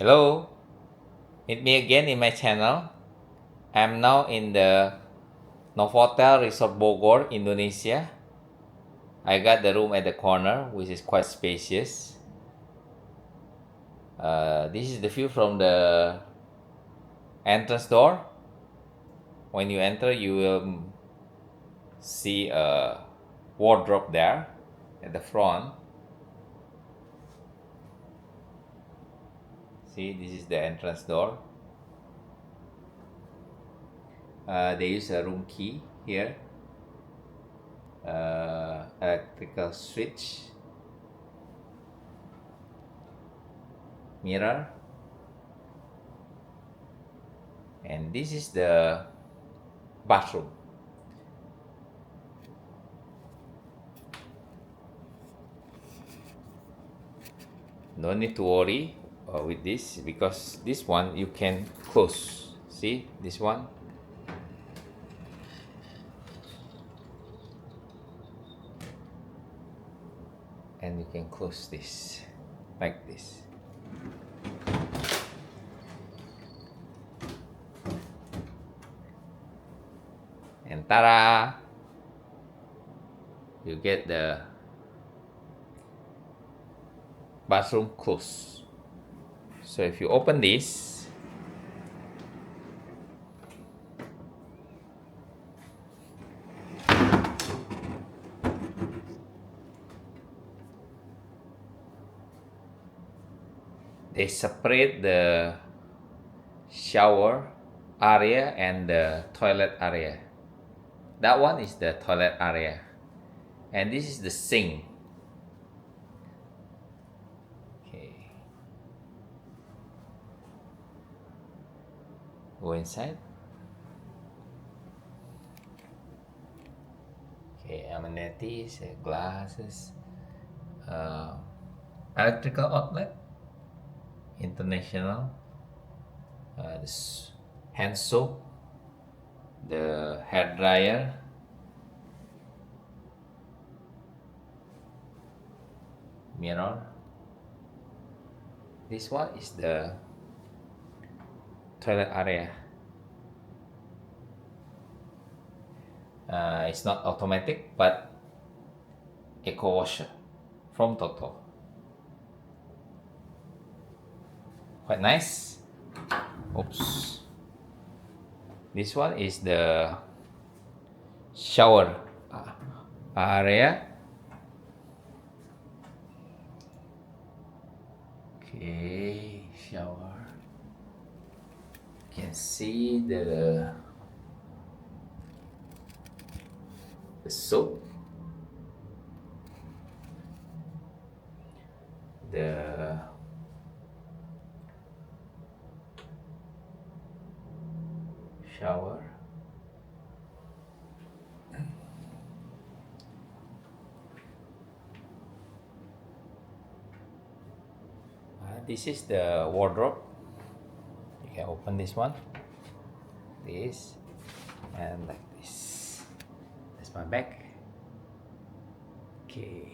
Hello, meet me again in my channel. I'm now in the Novotel Resort Bogor, Indonesia. I got the room at the corner, which is quite spacious. This is the view from the entrance door. When you enter, you will see a wardrobe there at the front. See, this is the entrance door. They use a room key here. Electrical switch, mirror, and this is the bathroom. No need to worry with this, because this one you can close. See this one, and you can close this like this. And ta-da! You get the bathroom closed. So if you open this, they separate the shower area and the toilet area. That one is the toilet area, and this is the sink. Okay, go inside. Okay, amenities, glasses, electrical outlet, international, this hand soap, the hair dryer, mirror. This one is the toilet area. It's not automatic, but eco washer from Toto. Quite nice. Oops. This one is the shower area. Okay, shower. You can see the soap, the shower, this is the wardrobe. You can open this one, this, and like this. That's my bag. Okay,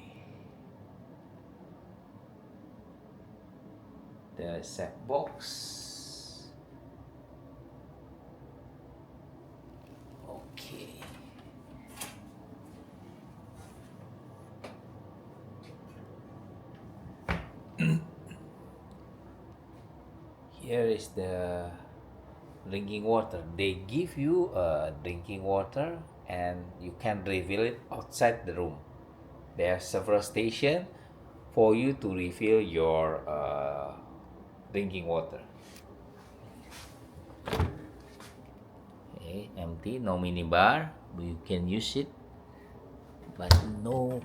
the set box. Okay, here is the drinking water. They give you drinking water, and you can refill it outside the room. There are several stations for you to refill your drinking water. Okay, empty, no minibar. You can use it, but no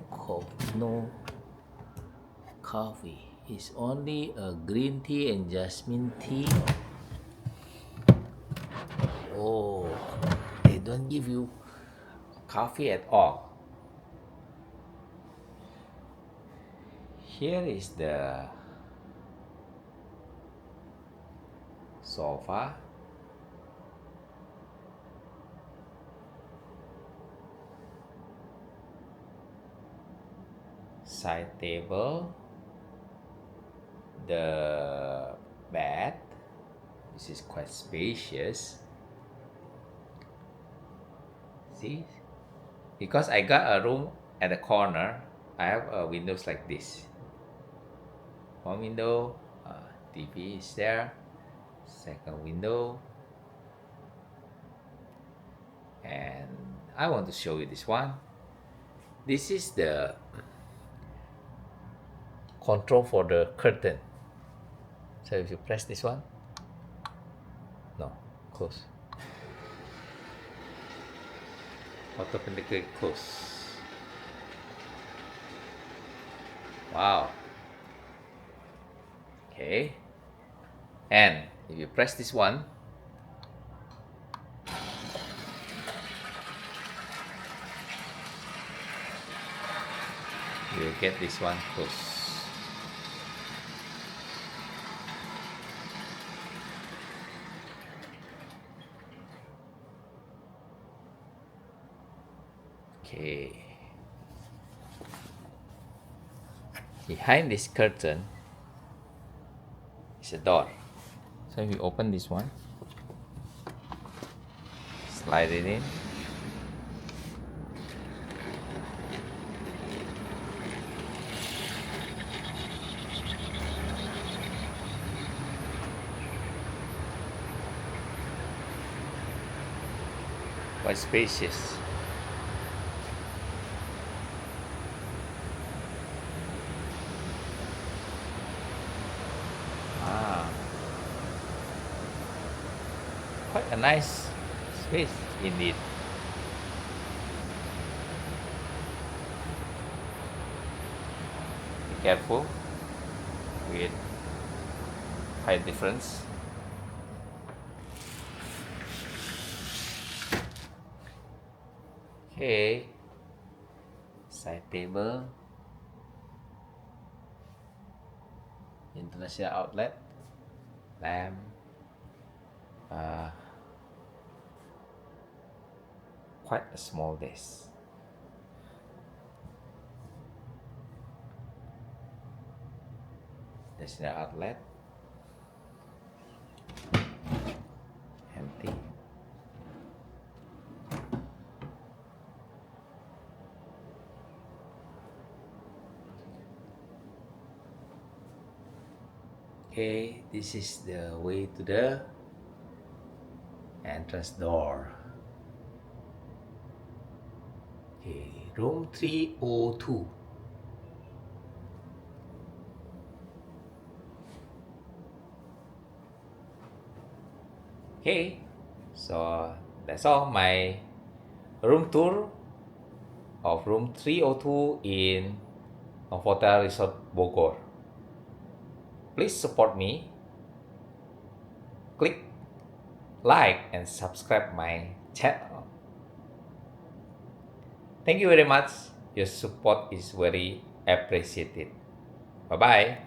coffee. It's only a green tea and jasmine tea. Oh, they don't give you coffee at all. Here is the sofa, side table, the bad. This is quite spacious. See, because I got a room at the corner, I have windows like this. One window, TV is there. Second window, and I want to show you this one. This is the control for the curtain. So if you press this one, no, close. Automatically close. Wow. Okay. And if you press this one, you will get this one close. Okay. Behind this curtain is a door. So if you open this one, slide it in. Quite spacious. Quite a nice space indeed. Be careful with height difference. Okay, side table, Indonesia outlet, lamp, quite a small desk. There's the outlet, empty. Okay, this is the way to the entrance door. Okay, room 302. Okay, so that's all my room tour of room 302 in Novotel Resort Bogor. Please support me. Click like and subscribe my channel. Thank you very much. Your support is very appreciated. Bye bye.